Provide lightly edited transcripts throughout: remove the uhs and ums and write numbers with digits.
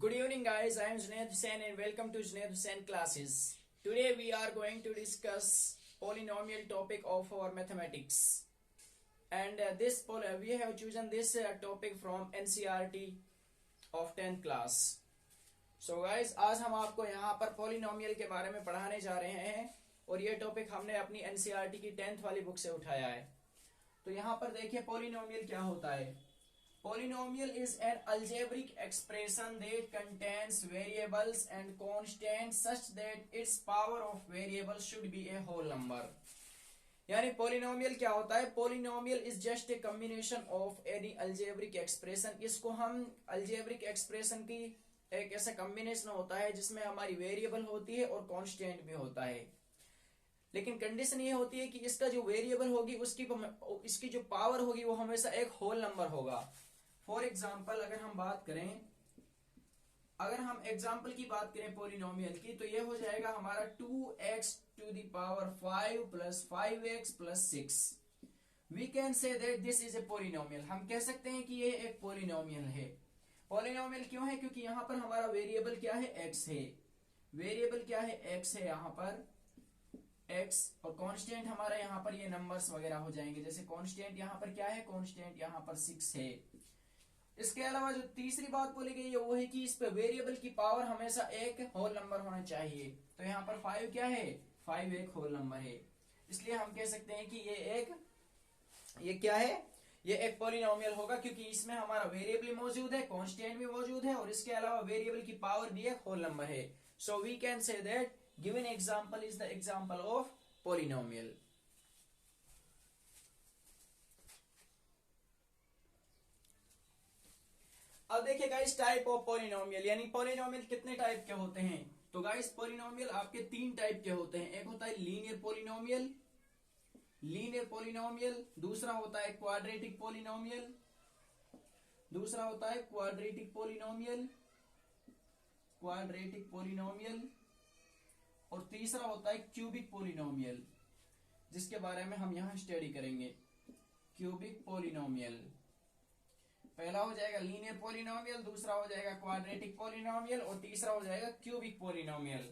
Good evening, guys. I am Junaid Hussain and welcome to Junaid Hussain classes. Today we are going to discuss polynomial topic of our mathematics. And we have chosen this topic from NCERT of 10th class. So guys, आज हम आपको यहाँ पर polynomial के बारे में पढ़ाने जा रहे हैं और ये टॉपिक हमने अपनी NCERT की 10th वाली बुक से उठाया है। तो यहाँ पर देखिए polynomial क्या होता है। Polynomial is an algebraic expression that contains variables and constants such that its power of variable should be a whole number. यानी polynomial क्या होता है? Polynomial is just a combination of any algebraic expression. इसको हम algebraic expression की एक ऐसा combination होता है जिसमें हमारी variable होती है और constant भी होता है। लेकिन कंडीशन ये होती है कि इसका जो वेरिएबल होगी इसकी जो पावर होगी वो हमेशा एक होल नंबर होगा। फॉर एग्जाम्पल अगर हम एग्जाम्पल की बात करें पोलिनोमियल की, तो ये हो जाएगा हमारा 2x to the power 5 plus 5x plus 6. We can say that this is a polynomial. हम कह सकते हैं कि ये एक पोलिनोमियल है। पोलिनोमियल क्यों है? क्योंकि यहाँ पर हमारा वेरिएबल क्या है? x है। वेरिएबल क्या है? x है यहाँ पर x, और कांस्टेंट हमारा यहाँ पर ये नंबर्स वगैरह हो जाएंगे। जैसे कांस्टेंट यहाँ पर क्या है? कांस्टेंट यहाँ पर 6 है। इसके अलावा जो तीसरी बात बोली गई है वो है कि इस पे वेरिएबल की पावर हमेशा एक होल नंबर होना चाहिए। तो यहाँ पर 5 क्या है? 5 एक होल नंबर है। इसलिए हम कह सकते हैं कि ये क्या है? ये एक पॉलिनोमियल होगा क्योंकि इसमें हमारा वेरिएबल मौजूद है, कांस्टेंट भी मौजूद है और इसके अलावा वेरिएबल की पावर भी एक होल नंबर है। So we can say that given example is the example of polynomial. अब देखिए गाइस, टाइप ऑफ पॉलिनोमियल, यानी पॉलिनोमियल कितने टाइप के होते हैं। तो गाइस पॉलिनोमियल आपके 3 टाइप के होते हैं। एक होता है लीनियर पॉलिनोमियल, दूसरा होता है क्वाड्रेटिक पॉलिनोमियल, और तीसरा होता है क्यूबिक पॉलिनोमियल, जिसके बारे में हम यहां स्टडी करेंगे। क्यूबिक पॉलिनोमियल पहला हो जाएगा लीनियर पॉलिनोमियल, दूसरा हो जाएगा क्वाड्रेटिक पॉलिनोमियल और तीसरा हो जाएगा क्यूबिक पॉलिनोमियल।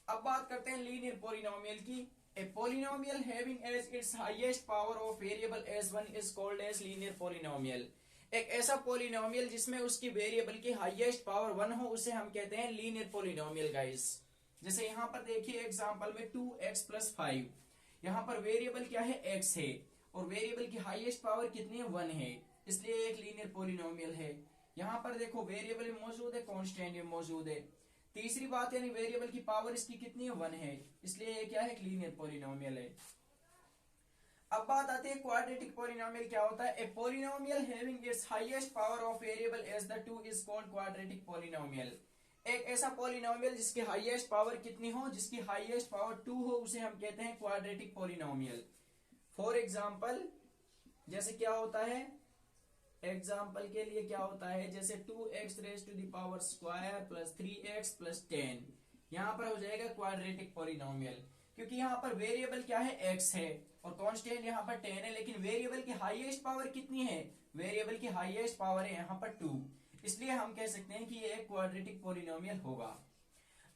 अब बात करते हैं लीनियर पॉलिनोमियल की। A polynomial having as its highest power of variable as 1 is called as linear polynomial. एक ऐसा पॉलिनोमियल जिसमें उसकी वेरिएबल की हाईएस्ट पावर 1 हो, उसे हम कहते हैं लीनियर पॉलिनोमियल गाइस। जैसे यहाँ पर देखिए एग्जाम्पल में 2x plus 5, यहाँ पर वेरिएबल क्या है? x है और वेरिएबल की हाईएस्ट पावर कितनी है? 1 है, इसलिए एक लीनियर पॉलिनोमियल है। यहाँ पर देखो वेरिएबल भी मौजूद है, कांस्टेंट भी मौजूद है। तीसरी बात यानी वेरिएबल की पावर इसकी कितनी है? 1 है, इसलिए ये क्या है? एक लीनियर पॉलिनोमियल है। अब बात आती है क्वाड्रेटिक पॉलिनोमियल क्या होता है। A polynomial having its highest power of variable as the 2 is called quadratic polynomial. एक ऐसा पॉलिनोमियल जिसकी हाईएस्ट पावर कितनी हो? जिसकी हाईएस्ट पावर 2 हो, उसे हम कहते हैं क्वाड्रेटिक पॉलिनोमियल। फॉर एग्जाम्पल जैसे क्या होता है, एग्जाम्पल के लिए क्या होता है, जैसे 2x raise to the power square plus 3x plus 10, यहाँ पर हो जाएगा क्वाड्रेटिक पॉलिनोमियल। क्योंकि यहाँ पर वेरिएबल क्या है? x है और कांस्टेंट यहाँ पर 10 है, लेकिन वेरिएबल की हाईएस्ट पावर कितनी है? वेरिएबल की हाईएस्ट पावर है यहाँ पर 2, इसलिए हम कह सकते हैं कि ये एक क्वाड्रेटिक पॉलिनोमियल होगा।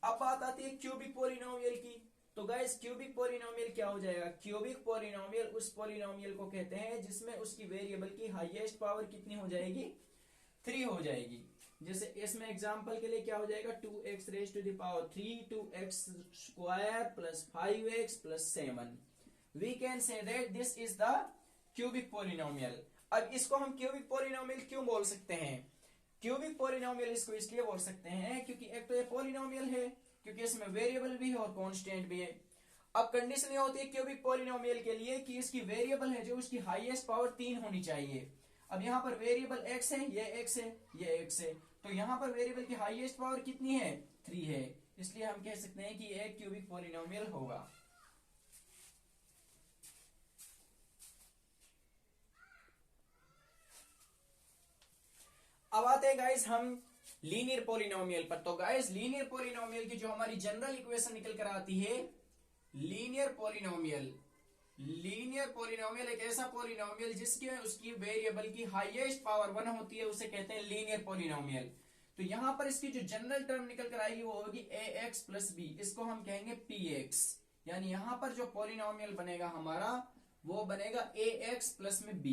अब बात आती है क्यूबिक पॉलिनोमियल की। तो गाइस क्यूबिक पॉलिनोमियल क्या हो जाएगा? क्यूबिक पॉलिनोमियल उस पॉलिनोमियल को कहते हैं जिसमें उसकी वेरिएबल की हाईएस्ट पावर कितनी हो जाएगी? 3 हो जाएगी। जैसे इसमें एग्जांपल के लिए क्या हो जाएगा? 2x raise to the power 3, 2x square plus 5x plus 7। We can say that this is the cubic polynomial. अब इसको हम क्यूबिक पॉलिनोमियल क्यों बोल सकते हैं? क्यूबिक पॉलिनोमियल इसको इसलिए बोल सकते हैं क्योंकि एक तो ये पॉलिनोमियल है, क्योंकि इसमें वेरिएबल भी है और कांस्टेंट भी है। अब कंडीशन ये होती है क्यूबिक पॉलिनोमियल के लिए कि इसकी वेरिएबल है जो उसकी हाईएस्ट पावर 3 होनी चाहिए। अब यहाँ पर वेरिएबल x है, ये x है, ये x है, तो यहाँ पर वेरिएबल की हाईएस्ट पावर कितनी है? 3 है, इसलिए हम कह सकते हैं कि ये एक क्यूबिक पॉलिनोमियल होगा। अब आते हैं गाइस हम लीनियर पॉलिनोमियल पर। तो गाइस लीनियर पॉलिनोमियल की जो हमारी जनरल इक्वेशन निकल कर आती है, लीनियर पॉलिनोमियल एक ऐसा पॉलिनोमियल जिसके उसकी वेरिएबल की हाईएस्ट पावर 1 होती है, उसे कहते हैं लीनियर पॉलिनोमियल। तो यहां पर इसकी जो जनरल टर्म निकल कर आएगी वो होगी ax प्लस बी, इसको हम कहेंगे px। यानी यहां पर जो पॉलिनोमियल बनेगा हमारा वो बनेगा ax प्लस में b।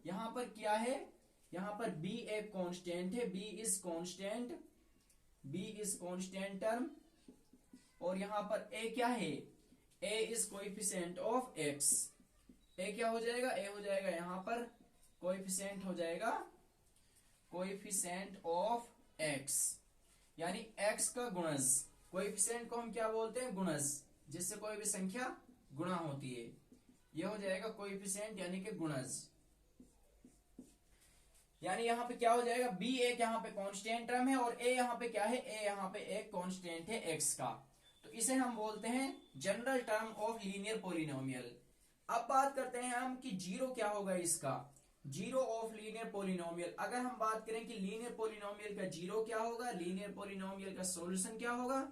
यहां पर क्या है, यहां पर b एक कांस्टेंट है, b इज कांस्टेंट टर्म, और यहां पर a क्या है, a is coefficient of x। a क्या हो जाएगा, a हो जाएगा यहां पर कोएफिशिएंट हो जाएगा कोएफिशिएंट ऑफ x, यानी x का गुणज। कोएफिशिएंट को हम क्या बोलते हैं, गुणज, जिससे कोई भी संख्या गुणा होती है, यह हो जाएगा कोएफिशिएंट यानी कि गुणज। यानी यहां पे क्या हो जाएगा, b एक यहां पे कांस्टेंट टर्म है और a यहां पे क्या है, a यहां पे एक कांस्टेंट है x का, तो इसे हम बोलते हैं general term of linear polynomial. अब बात करते हैं हम कि जीरो क्या होगा इसका, जीरो ऑफ लीनियर पॉलिनोमियल। अगर हम बात करें कि लीनियर पॉलिनोमियल का जीरो क्या होगा, लीनियर पॉलिनोमियल का सॉल्यूशन क्या होगा,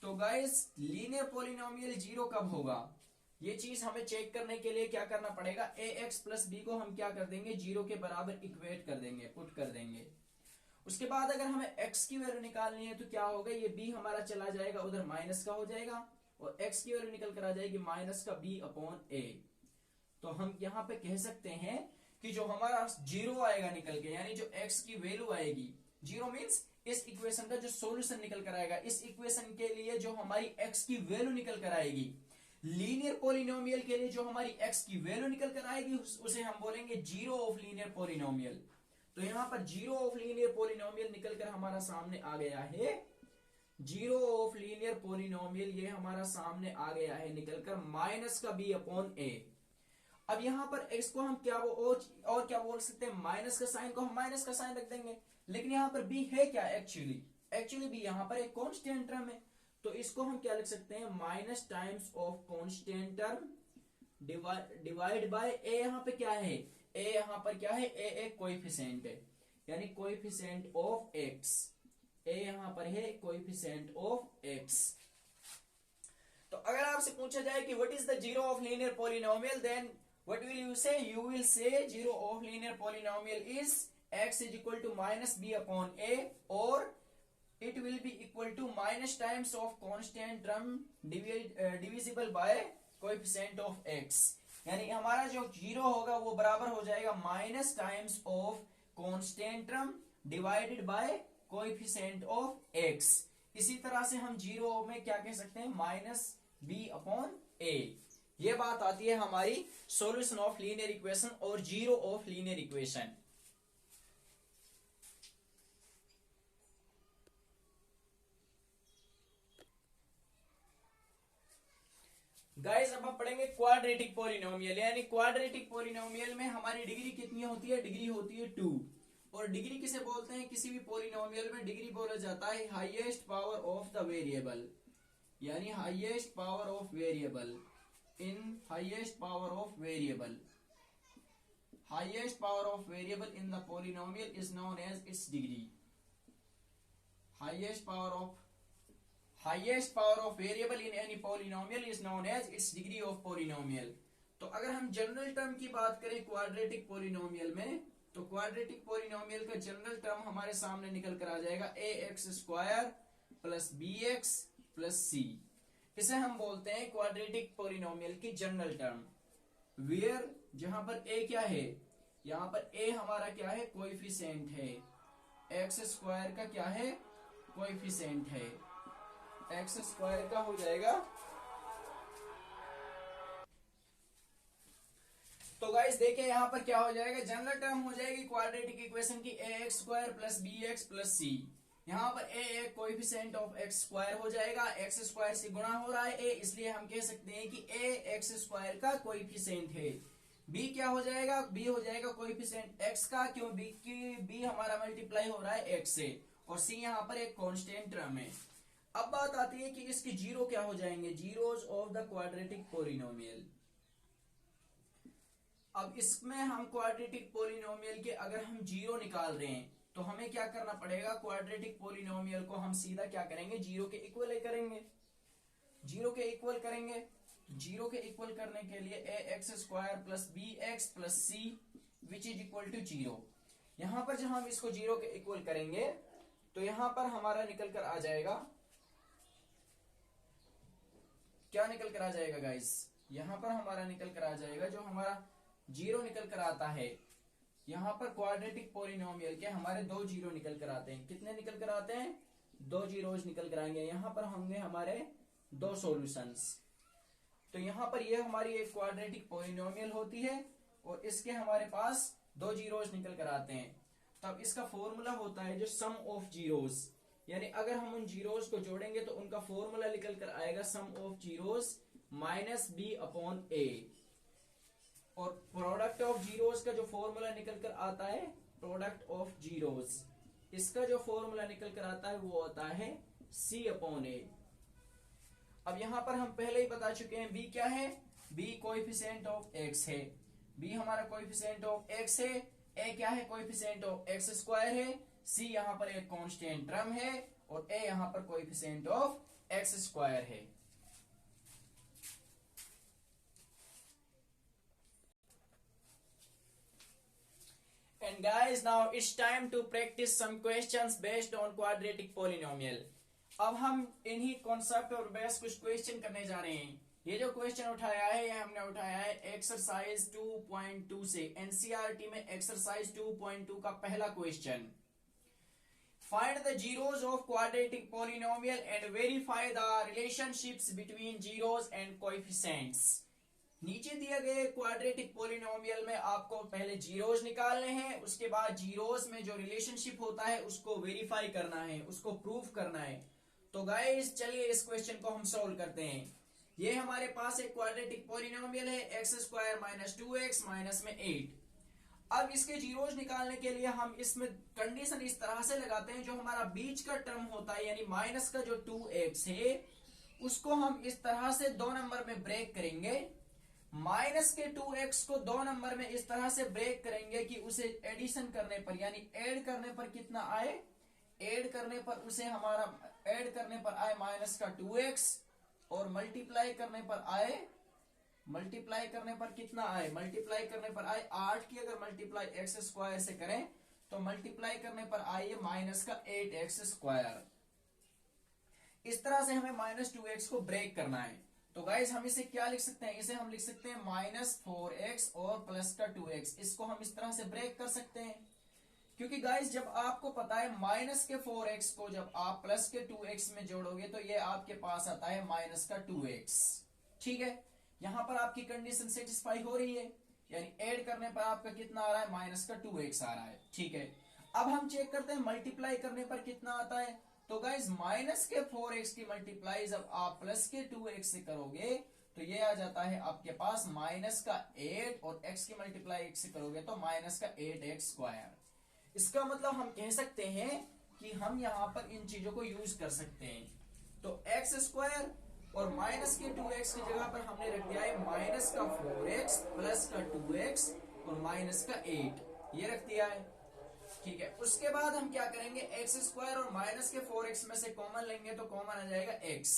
तो गाइस लीनियर पॉलिनोमियल जीरो कब होगा, ये चीज हमें चेक करने के लिए क्या करना पड़ेगा, ax प्लस बी को हम क्या कर देंगे, जीरो के बराबर इक्वेट कर देंगे, पुट कर देंगे। उसके बाद अगर हमें x की वैल्यू निकालनी है तो क्या होगा, ये b हमारा चला जाएगा उधर माइनस का हो जाएगा, और x की वैल्यू निकल कर आ जाएगी माइनस का b अपॉन a। तो हम यहाँ पे कह सकते हैं कि जो हमारा जीरो आएगा निकल के, यानी जो x की वैल्यू आएगी, जीरो मीन्स इस इक्वेशन का जो सॉल्यूशन निकल कर आएगा, इस इक्वेशन के लिए जो हमारी x की वैल्यू निकल कर आएगी, लीनियर पॉलिनोमियल के लिए जो हमारी x की वैल्यू निकल कर आएगी उसे हम बोलेंगे जीरो ऑफ लीनियर पॉलिनोमियल। तो यहां पर जीरो ऑफ लीनियर पॉलिनोमियल निकल कर हमारा सामने आ गया है, जीरो ऑफ लीनियर पॉलिनोमियल ये हमारा सामने आ गया है निकलकर माइनस का b अपॉन a। अब यहां पर x को हम क्या और क्या बोल सकते हैं, माइनस का साइन को हम माइनस का साइन रख देंगे, लेकिन यहां पर b है क्या, एक्चुअली b यहां पर एक कांस्टेंट टर्म है, तो इसको हम क्या लिख सकते हैं, minus times of constant term divide by a। यहां पे क्या है, a यहां पर क्या है, a एक कोएफिशिएंट है, यानी कोएफिशिएंट ऑफ x, a यहां पर है कोएफिशिएंट ऑफ x। तो अगर आपसे पूछा जाए कि what is the zero of linear polynomial, then what will you say, you will say zero of linear polynomial is x is equal to minus b upon a, और it will be equal to minus times of constant term divisible by coefficient of x। यानी हमारा जो zero होगा वो बराबर हो जाएगा minus times of constant term divided by coefficient of x। इसी तरह से हम जीरो में क्या कह सकते हैं, माइनस b अपॉन a। ये बात आती है हमारी सॉल्यूशन ऑफ लीनियर इक्वेशन और zero of linear equation. Guys अब हम पढ़ेंगे क्वाड्रेटिक पॉलिनोमियल। यानी क्वाड्रेटिक पॉलिनोमियल में हमारी डिग्री कितनी होती है, डिग्री होती है 2। और डिग्री किसे बोलते हैं, किसी भी पॉलिनोमियल में डिग्री बोला जाता है highest power of the variable, यानी highest power of variable in highest power of variable, highest power of variable in the polynomial is known as its degree. highest power of variable in any polynomial is known as its degree of polynomial। तो अगर हम general term की बात करें quadratic polynomial में, तो quadratic polynomial का general term हमारे सामने निकल कर आ जाएगा ax square plus bx plus c। इसे हम बोलते हैं क्वाड्रेटिक पॉलिनोमियल की जनरल टर्म, वेयर जहां पर a क्या है, यहां पर a हमारा क्या है, कोएफिशिएंट है, x स्क्वायर का क्या है, कोएफिशिएंट है, एक्स स्क्वायर का हो जाएगा। तो गाइस देखिए यहां पर क्या हो जाएगा, जनरल टर्म हो जाएगी क्वाड्रेटिक इक्वेशन की ax square plus bx plus c। यहां पर a एक कोएफिशिएंट ऑफ x स्क्वायर हो जाएगा, x स्क्वायर से गुणा हो रहा है a, इसलिए हम कह सकते हैं कि a x स्क्वायर का कोएफिशिएंट है। b क्या हो जाएगा, b हो जाएगा कोएफिशिएंट x का, क्यों b हमारा मल्टीप्लाई हो रहा है x से, और c यहां पर एक कांस्टेंट टर्म है। अब बात आती है कि इसके जीरो क्या हो जाएंगे, zeros of the quadratic polynomial. अब इसमें हम क्वाड्रेटिक पॉलिनोमियल के अगर हम जीरो निकाल रहे हैं तो हमें क्या करना पड़ेगा, क्वाड्रेटिक पॉलिनोमियल को हम सीधा क्या करेंगे, जीरो के इक्वल करेंगे, जीरो के इक्वल करेंगे। जीरो के इक्वल करने के लिए ax square plus bx plus c which is equal to zero. यहां पर जब हम इसको जीरो के इक्वल करेंगे तो यहां पर हमारा निकल कर आ जाएगा, क्या निकल कर आ जाएगा गाइस, यहां पर हमारा निकल कर आ जाएगा जो हमारा जीरो निकल कर आता है, यहां पर क्वाड्रेटिक पॉलिनोमियल के हमारे दो जीरो निकल कर आते हैं। कितने निकल कर आते हैं, दो जीरोज निकल कर आएंगे। यहां पर होंगे हमारे दो सॉल्यूशंस। तो यहां पर ये हमारी एक क्वाड्रेटिक पॉलिनोमियल होती है और इसके हमारे पास दो जीरोज निकल कर आते हैं। तब इसका फॉर्मूला होता है जो सम ऑफ जीरोज, यानी अगर हम उन जीरोज को जोड़ेंगे तो उनका फॉर्मूला निकल कर आएगा sum of zeros minus b upon a. और प्रोडक्ट ऑफ जीरोज का जो फॉर्मूला निकल कर आता है, प्रोडक्ट ऑफ जीरोज, इसका जो फॉर्मूला निकल कर आता है वो होता है सी अपॉन ए। अब यहां पर हम पहले ही बता चुके हैं बी क्या है, बी कोएफिशिएंट ऑफ एक्स है, बी हमारा कोएफिशिएंट ऑफ एक्स है, ए क्या है, कोएफिशिएंट ऑफ एक्स स्क्वायर है, सी यहां पर एक कांस्टेंट टर्म है और ए यहां पर कोएफिशिएंट ऑफ एक्स स्क्वायर है। And guys, now it's time to practice some questions based on quadratic polynomial. अब हम इन्हीं कॉन्सेप्ट और बेस कुछ क्वेश्चन करने जा रहे हैं। ये जो क्वेश्चन उठाया है ये हमने उठाया है एक्सरसाइज 2.2 से, एनसीईआरटी में एक्सरसाइज 2.2 का पहला question. Find the zeros of quadratic polynomial and verify the relationships between zeros and coefficients. नीचे दिए गए क्वाड्रेटिक पॉलिनोमियल में आपको पहले जीरोज निकालने हैं, उसके बाद जीरोज में जो रिलेशनशिप होता है उसको वेरीफाई करना है, उसको प्रूफ करना है। तो गाइस चलिए इस क्वेश्चन को हम सॉल्व करते हैं। ये हमारे पास एक क्वाड्रेटिक पॉलिनोमियल है x square minus 2x minus में 8। अब इसके जीरोज निकालने के लिए हम इसमें कंडीशन इस तरह से लगाते हैं, जो हमारा बीच का टर्म होता है यानी माइनस का जो 2x है उसको हम इस तरह से दो नंबर में ब्रेक करेंगे। माइनस के 2x को दो नंबर में इस तरह से ब्रेक करेंगे कि उसे एडिशन करने पर यानी ऐड करने पर कितना आए, ऐड करने पर उसे हमारा ऐड करने पर आए माइनस का 2x और मल्टीप्लाई करने पर आए, मल्टीप्लाई करने पर कितना आए, मल्टीप्लाई करने पर आए 8 की अगर मल्टीप्लाई एक्स स्क्वायर से करें तो मल्टीप्लाई करने पर आए माइनस का 8x स्क्वायर। इस तरह से हमें माइनस 2x को ब्रेक करना है। तो गाइस हम इसे क्या लिख सकते हैं, इसे हम लिख सकते हैं माइनस 4x और प्लस का 2x। इसको हम इस तरह से ब्रेक कर सकते हैं क्योंकि गाइस जब आपको पता है माइनस के 4x को जब आप प्लस के 2x में जोड़ोगे तो ये आपके पास आता है माइनस का 2x। ठीक है, यहां पर आपकी कंडीशन सेटिस्फाई हो रही है, यानी ऐड करने पर आपका कितना आ रहा है, माइनस का 2x आ रहा है। ठीक है, अब हम चेक करते हैं मल्टीप्लाई करने पर कितना आता है। तो गाइस माइनस के 4x की मल्टीप्लाई जब आप प्लस के 2x से करोगे तो ये आ जाता है आपके पास माइनस का 8 और x की मल्टीप्लाई x से करोगे तो माइनस का 8x स्क्वायर। इसका मतलब हम कह सकते हैं कि हम यहां पर इन चीजों को यूज कर सकते हैं। तो x स्क्वायर और माइनस के 2x की जगह पर हमने रख दिया है माइनस का 4x प्लस का 2x और माइनस का 8, ये रख दिया है। ठीक है, उसके बाद हम क्या करेंगे, एक्स स्क्वायर और माइनस के 4x में से कॉमन लेंगे तो कॉमन आ जाएगा x।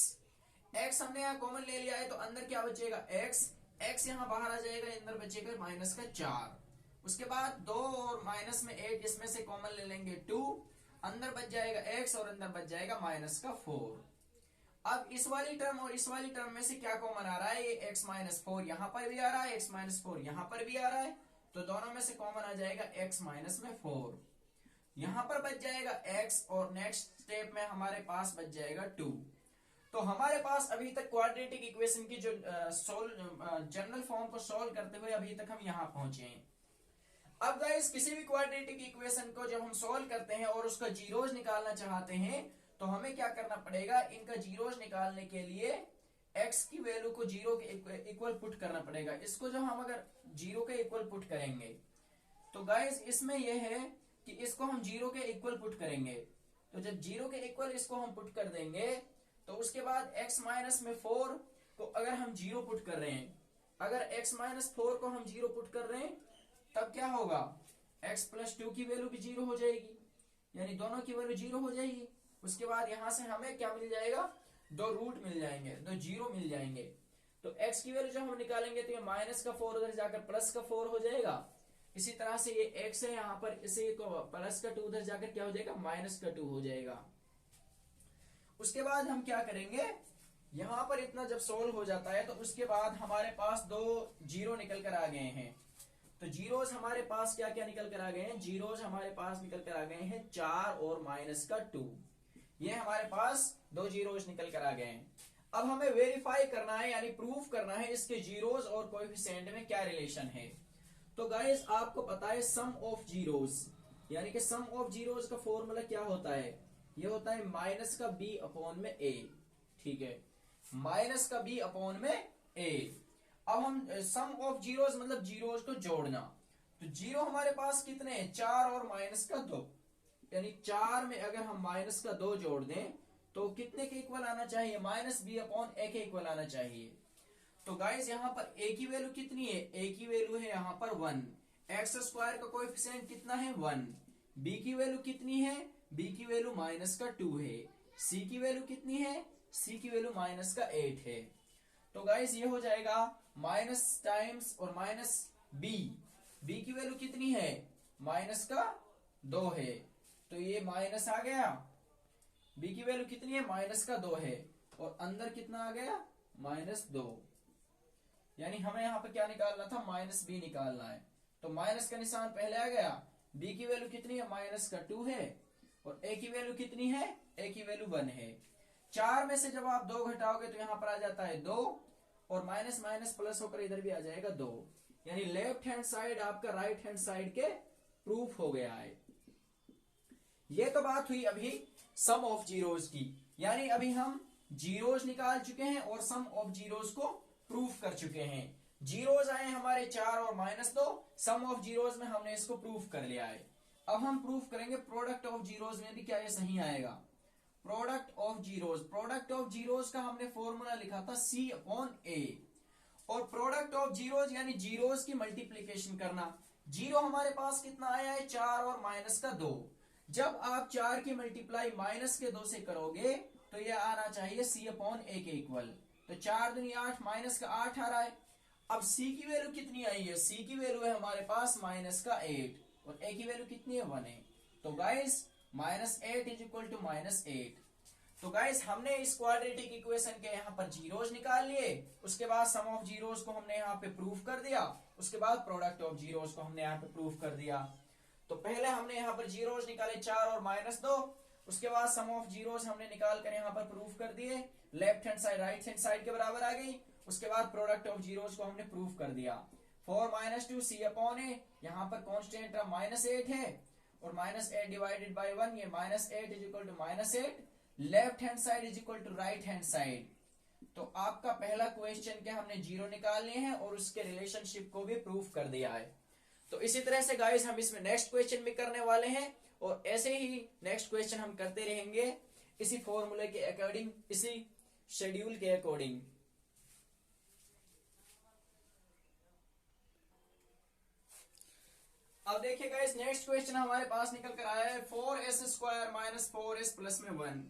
x हमने यहाँ कॉमन ले लिया है तो अंदर क्या बचेगा x यहाँ बाहर आ जाएगा, अंदर बचेगा माइनस का 4। उसके बाद 2 और माइनस में 8 इसमें से कॉमन ले लेंगे 2, अंदर बच जाएगा x और अंदर बच जाएगा माइनस का 4। अब इस वाली टर्म और इस वाली टर्म में से क्या कॉमन आ रहा है, ये x माइनस 4 यहाँ पर भी आ रहा है, x माइनस 4 यहाँ पर भी आ रहा है, तो दोनों में से कॉमन आ जाएगा x माइनस में 4, यहां पर बच जाएगा x और नेक्स्ट स्टेप में हमारे पास बच जाएगा 2। तो हमारे पास अभी तक क्वाड्रेटिक इक्वेशन की जो जनरल फॉर्म को सॉल्व करते हुए अभी तक हम यहां पहुंचे हैं। अब गाइस किसी भी क्वाड्रेटिक इक्वेशन को जब हम सॉल्व करते हैं और उसका जीरोज निकालना चाहते हैं तो हमें क्या करना पड़ेगा, इनका जीरोज निकालने के लिए x की वैल्यू को जीरो के इक्वल पुट करना पड़ेगा। इसको जब हम अगर जीरो के इक्वल पुट करेंगे तो गाइस इसमें यह है कि इसको हम जीरो के इक्वल पुट करेंगे। तो जब जीरो के इक्वल इसको हम पुट कर देंगे तो उसके बाद x माइनस में 4 को अगर हम जीरो पुट कर रहे हैं, अगर x माइनस 4 को हम जीरो पुट कर रहे हैं तब क्या होगा, x प्लस 2 की वैल्यू भी जीरो हो जाएगी, यानी दोनों की वैल्यू जीरो हो जाएगी। उसके बाद यहां से हमें क्या मिल जाएगा, 2 रूट मिल जाएंगे, 2 जीरो मिल जाएंगे। तो x की वैल्यू जब हम निकालेंगे तो ये माइनस का 4 उधर जाकर प्लस का 4 हो जाएगा। इसी तरह से ये x है, यहाँ पर इसे को प्लस का 2 उधर जाकर क्या हो जाएगा, माइनस का 2 हो जाएगा। उसके बाद हम क्या करेंगे, यहां पर इतना जब सोल्व हो जाता है तो उसके बाद हमारे पास दो जीरो निकल कर आ गए हैं। तो जीरोज हमारे पास क्या क्या निकल कर आ गए हैं, जीरोज हमारे पास निकल कर आ गए हैं 4 और माइनस का 2। ये हमारे पास दो जीरोज निकल कर आ गए हैं। अब हमें वेरीफाई करना है यानी प्रूफ करना है इसके जीरोज और कोएफिशिएंट में क्या रिलेशन है। तो गाइस आपको पता है सम ऑफ जीरोज, यानी कि सम ऑफ जीरोज का फॉर्मूला क्या होता है, ये होता है माइनस का बी अपॉन में ए। ठीक है, माइनस का बी अपॉन में ए। अब हम सम ऑफ जीरोज मतलब जीरोज को जोड़ना, तो जीरो हमारे पास कितने हैं, 4 और माइनस का 2, यानी 4 में अगर हम माइनस का 2 जोड़ दें तो कितने के इक्वल आना चाहिए, माइनस बी अपॉन ए के इक्वल आना चाहिए। तो गाइस यहाँ पर ए की वैल्यू कितनी है, ए की वैल्यू है यहाँ पर 1, एक्स स्क्वायर का कोएफिशिएंट कितना है 1, बी की वैल्यू कितनी है, बी की वैल्यू माइनस का 2 है, सी की वैल्यू कितनी है, सी की वैल्यू माइनस का 8 है। तो गाइस ये हो जाएगा माइनस टाइम्स और माइनस बी, बी की वैल्यू कितनी है, माइनस का 2 है, तो ये माइनस आ गया, बी की वैल्यू कितनी है, माइनस का 2 है, और अंदर कितना आ गया, माइनस 2, यानी हमें यहाँ पे क्या निकालना था, माइनस बी निकालना है। तो माइनस का निशान पहले आ गया, बी की वैल्यू कितनी है, माइनस का 2 है, और ए की वैल्यू कितनी है, ए की वैल्यू 1 है। 4 में से जब आप 2 घटाओगे तो यहाँ पर आ जाता है 2, और माइनस माइनस प्लस होकर इधर भी आ जाएगा 2, यानी लेफ्ट हैंड साइड आपका राइट हैंड साइड के प्रूफ हो गया है। ये तो बात हुई अभी सम ऑफ जीरोज की, यानी अभी हम जीरोज निकाल चुके हैं और सम ऑफ जीरोज को प्रूफ कर चुके हैं। जीरोज आए हमारे 4 और माइनस 2, सम ऑफ जीरोज में हमने इसको प्रूफ कर लिया है। अब हम प्रूफ करेंगे प्रोडक्ट ऑफ जीरोज में भी क्या ये सही आएगा। Product of zeros, product of zeros का हमने फॉर्मूला लिखा था सी अपॉन ए, और प्रोडक्ट ऑफ जीरोज यानी जीरोज की मल्टीप्लीकेशन करना। जीरो हमारे पास कितना आया है, 4 और माइनस का 2। जब आप 4 की मल्टीप्लाई माइनस के 2 से करोगे तो यह आना चाहिए सी अपॉन ए के इक्वल। तो 4 दूनी 8, माइनस का 8 आ रहा है। अब सी की वैल्यू कितनी आई है, सी की वैल्यू है हमारे पास माइनस का 8, और ए की वैल्यू कितनी है, 1 है। तो guys minus 8 is equal to minus 8। तो गाइस हमने इस क्वाड्रेटिक इक्वेशन के यहाँ पर जीरोज निकाल लिए, उसके बाद सम ऑफ जीरोज को हमने यहाँ पे प्रूफ कर दिया, उसके बाद प्रोडक्ट ऑफ जीरोज को हमने यहाँ पे प्रूफ कर दिया। तो पहले हमने यहाँ पर जीरोज निकाले 4 और माइनस 2, उसके बाद सम ऑफ जीरोज हमने निकाल कर यहाँ पर प्रूफ कर दिए, left hand side right hand side के बराबर आ गई। उसके बाद प्रोडक्ट ऑफ जीरोज को हमने प्रूफ कर दिया। 4 माइनस 2 सी अपॉन ए, यहाँ पर कॉन्स्टेंट माइनस 8 है, और माइनस 8 डिवाइडेड बाई 1, ये minus 8 is equal to minus 8, left hand side is equal to right hand side. तो आपका पहला क्वेश्चन के हमने जीरो निकाल लिए हैं और उसके रिलेशनशिप को भी प्रूफ कर दिया है। तो इसी तरह से गाइस हम इसमें नेक्स्ट क्वेश्चन भी करने वाले हैं, और ऐसे ही नेक्स्ट क्वेश्चन हम करते रहेंगे इसी फॉर्मूले के अकॉर्डिंग, इसी शेड्यूल के अकॉर्डिंग। अब देखिए गाइस नेक्स्ट क्वेश्चन हमारे पास निकल कर आया है 4s square minus 4s plus में 1।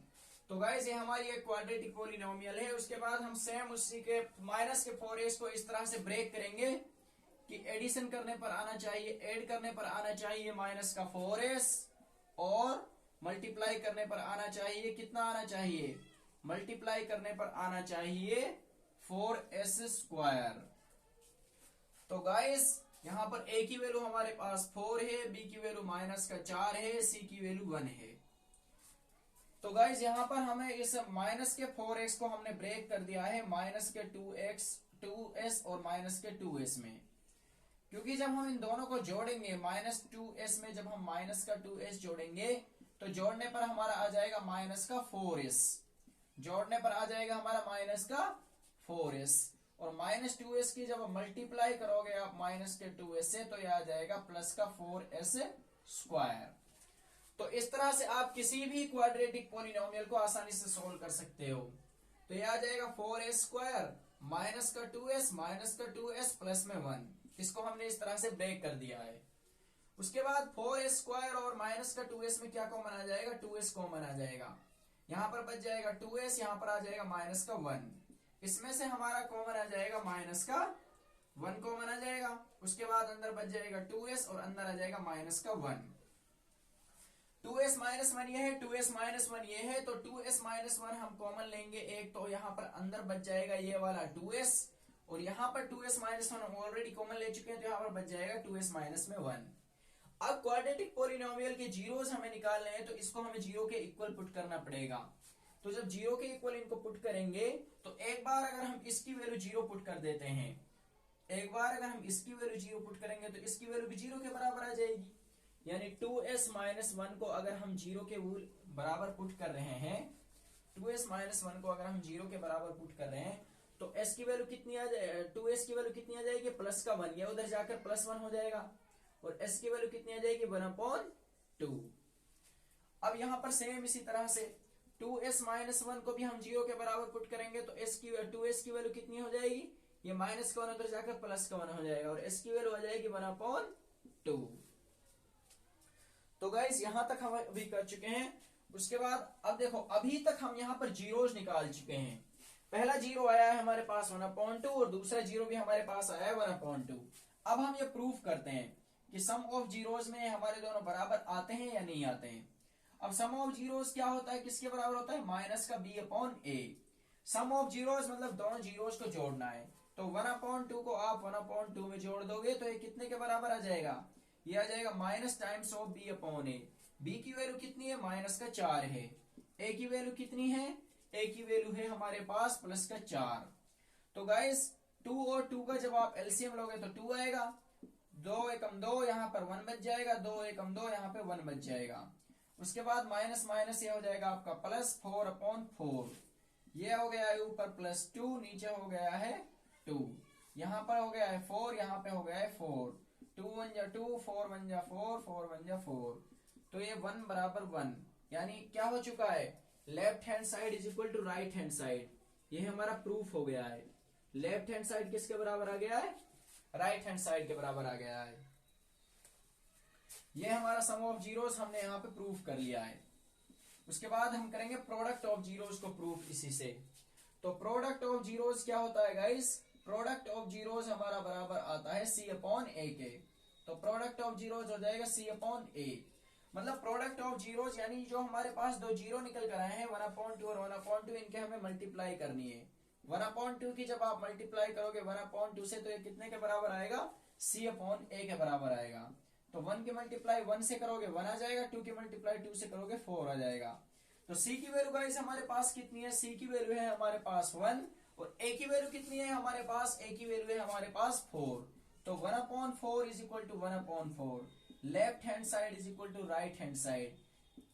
तो गाइस ये हमारी एक क्वाड्रेटिक पॉलिनोमियल है। उसके बाद हम सेम उसी के माइनस के 4s को इस तरह से ब्रेक करेंगे कि एडिशन करने पर आना चाहिए, ऐड करने पर आना चाहिए माइनस का 4s, और मल्टीप्लाई करने पर आना चाहिए, कितना आना चाहिए, मल्टीप्लाई करने पर आना चाहिए 4s स्क्वायर। तो गाइस यहां पर a की वैल्यू हमारे पास 4 है, b की वैल्यू माइनस का 4 है, c की वैल्यू 1 है। तो गाइस यहां पर हमें इस माइनस के 4x को हमने ब्रेक कर दिया है माइनस के 2s और माइनस के 2s में, क्योंकि जब हम इन दोनों को जोड़ेंगे माइनस 2s में, जब हम माइनस का 2s जोड़ेंगे तो जोड़ने पर हमारा आ जाएगा माइनस का 4s, जोड़ने पर आ जाएगा हमारा माइनस का 4s, और माइनस 2s की जब मल्टीप्लाई करोगे आप माइनस के 2s से तो यह आ जाएगा प्लस का 4s स्क्वायर। तो इस तरह से आप किसी भी क्वाड्रेटिक पॉलिनोमियल को आसानी से सोल्व कर सकते हो। तो यह आ जाएगा 4s स्क्वायर माइनस का 2s माइनस का 2s प्लस में 1, इसको हमने इस तरह से ब्रेक कर दिया है। उसके बाद 4s स्क्वायर और माइनस का 2s में क्या कॉमन आ जाएगा, 2s कॉमन आ जाएगा, यहां पर बच जाएगा 2s, यहां पर आ जाएगा माइनस का 1, इसमें से हमारा कॉमन आ जाएगा माइनस का 1 कॉमन आ जाएगा, उसके बाद अंदर बच जाएगा 2s और अंदर आ जाएगा माइनस का 1। 2s माइनस 1 ये है, 2s माइनस 1 ये है, तो 2s माइनस 1 हम कॉमन लेंगे एक, तो यहाँ पर अंदर बच जाएगा ये वाला 2s, और यहाँ पर 2s माइनस 1 हम ऑलरेडी कॉमन ले चुके हैं, तो यहाँ पर बच जाएगा 2s माइनस में 1। अब क्वाड्रेटिक पॉलिनोमियल के जीरोस हमें निकालने हैं, तो इसको हमें जीरो के इक्वल पुट करना पड़ेगा। तो जब जीरो के इक्वल इनको पुट करेंगे, तो एक बार अगर हम इसकी वैल्यू जीरो पुट कर देते हैं, एक बार अगर हम इसकी वैल्यू जीरो पुट करेंगे तो इसकी वैल्यू भी जीरो के बराबर आ जाएगी। यानी 2s माइनस 1 को अगर हम जीरो के बराबर पुट कर रहे हैं, 2s माइनस 1 को अगर हम जीरो के बराबर पुट कर रहे हैं, तो s की वैल्यू कितनी आ जाए, 2s की वैल्यू कितनी आ जाएगी, प्लस का 1, ये उधर जाकर प्लस 1 हो जाएगा, और s की वैल्यू कितनी आ जाएगी, 1/2। अब यहां पर सेम इसी तरह से 2s माइनस 1 को भी हम जीरो के बराबर पुट करेंगे, तो 2s की वैल्यू कितनी हो जाएगी, ये माइनस का 1 उधर जाकर प्लस का 1 हो जाएगा, और s की वैल्यू आ जाएगी 1/2। तो गाइस यहां तक हम अभी कर चुके हैं। उसके बाद अब देखो, अभी तक हम यहां पर जीरोज निकाल चुके हैं। पहला जीरो आया है हमारे पास 1/2 और दूसरा जीरो भी हमारे पास आया है 1/2। अब हम ये प्रूफ करते हैं कि सम ऑफ जीरोज में हमारे दोनों बराबर आते हैं या नहीं आते हैं। अब सम ऑफ जीरोज क्या होता है, किसके बराबर होता है, माइनस का b/a। सम ऑफ जीरोज मतलब दोनों जीरोज को जोड़ना है, तो 1/2 को आप 1/2 में जोड़ दोगे तो ये कितने के बराबर आ जाएगा, ये आ जाएगा minus times of b/a। b की वैल्यू कितनी है, माइनस का 4 है। a की वैल्यू कितनी है, a की वैल्यू है हमारे पास प्लस का 4। तो गाइस 2 और 2 का जब आप एलसीएम लोगे तो 2 आएगा, 2 एकम 2 यहाँ पर 1 बच जाएगा, 2 एकम 2 यहाँ पे 1 बच जाएगा। उसके बाद माइनस माइनस ये हो जाएगा आपका प्लस 4/4, ये हो गया है ऊपर प्लस 2, नीचे हो गया है 2, यहाँ पर हो गया है 4, यहाँ पे हो गया है 4, 2 1 जा 2, 4 1 जा 4, 4 1 जा 4, तो ये 1 बराबर 1। यानी क्या हो चुका है, left hand side is equal to right hand side, ये हमारा प्रूफ हो गया है। लेफ्ट हैंड साइड किसके बराबर आ गया है, राइट हैंड साइड के बराबर आ गया है। ये हमारा सम ऑफ जीरोस हमने यहाँ पे प्रूफ कर लिया है। उसके बाद हम करेंगे प्रोडक्ट ऑफ जीरोस को प्रूफ इसी से। तो प्रोडक्ट ऑफ जीरोस क्या होता है गाइस, प्रोडक्ट ऑफ जीरोस हमारा बराबर आता है c/a के। तो प्रोडक्ट ऑफ जीरोस हो जाएगा c/a, मतलब प्रोडक्ट ऑफ जीरोस यानी जो हमारे पास दो जीरो निकल कर आए हैं 1/2 और 1/2, इनके हमें मल्टीप्लाई करनी है। 1/2 की जब आप मल्टीप्लाई करोगे 1/2 से, तो ये कितने के बराबर आएगा, c/a के बराबर आएगा। तो 1 की मल्टीप्लाई 1 से करोगे 1 आ जाएगा, 2 की मल्टीप्लाई 2 से करोगे 4 आ जाएगा। तो c की वैल्यू गाइस हमारे पास कितनी है, c की वैल्यू है हमारे पास 1, और a की वैल्यू कितनी है हमारे पास, a की वैल्यू है हमारे पास 4। तो 1/4 is equal to 1/4, left hand side is equal to right hand side.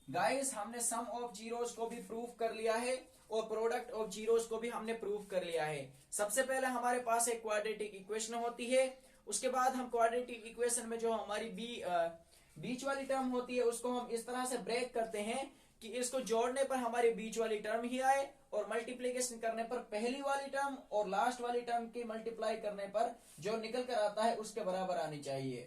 Guys हमने सम ऑफ जीरोस को भी प्रूफ कर लिया है और प्रोडक्ट ऑफ जीरोस को भी हमने प्रूफ कर लिया है। सबसे पहले हमारे पास एक क्वाड्रेटिक इक्वेशन होती है, उसके बाद हम क्वाड्रेटिक इक्वेशन में जो हमारी बीच वाली टर्म होती है उसको हम इस तरह से ब्रेक करते हैं कि इसको जोड़ने पर हमारी बीच वाली टर्म ही आए, और मल्टीप्लीकेशन करने पर पहली वाली टर्म और लास्ट वाली टर्म की मल्टीप्लाई करने पर जो निकल कर आता है उसके बराबर आनी चाहिए।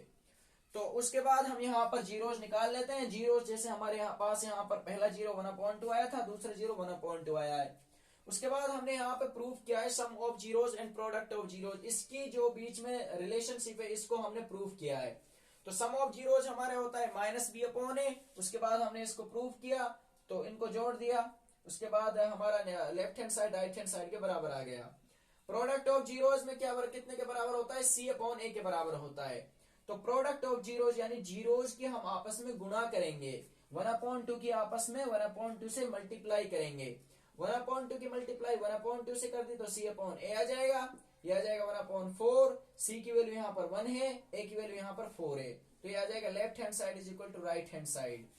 तो उसके बाद हम यहाँ पर जीरोस निकाल लेते हैं। जीरोस जैसे हमारे यहाँ पर पहला जीरो 1/2 आया था, दूसरा जीरो 1/2 आया है। उसके बाद हमने यहाँ पे प्रूफ किया है sum of zeros and product of zeros, इसकी जो बीच में रिलेशनशिप है इसको हमने प्रूफ किया है। तो सम ऑफ जीरोस हमारे होता है -b/a, उसके बाद हमने इसको प्रूफ किया तो इनको जोड़ दिया, उसके बाद हमारा left hand side right hand side के बराबर आ गया। प्रोडक्ट ऑफ जीरोस में क्या कितने के बराबर होता है, c/a के बराबर होता है। तो प्रोडक्ट ऑफ जीरोस यानी जीरोस की हम आपस में गुणा करेंगे, 1/2 की आपस में 1/2 से मल्टीप्लाई करेंगे। 1/2 की मल्टीप्लाई 1/2 से कर दी तो c/a आ जाएगा, ये आ जाएगा 1/4। c की वैल्यू यहाँ पर 1 है, a की वैल्यू यहाँ पर 4 है, तो ये आ जाएगा left hand side is equal to right hand side.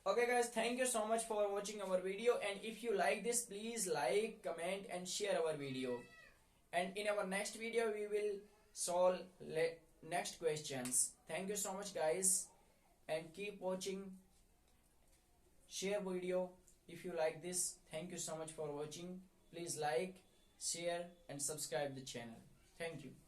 Okay guys, thank you so much for watching our video, and if you like this, please like, comment and share our video, and in our next video we will solve next questions. Thank you so much guys, and keep watching, share video if you like this. Thank you so much for watching. Please like, share and subscribe the channel. Thank you.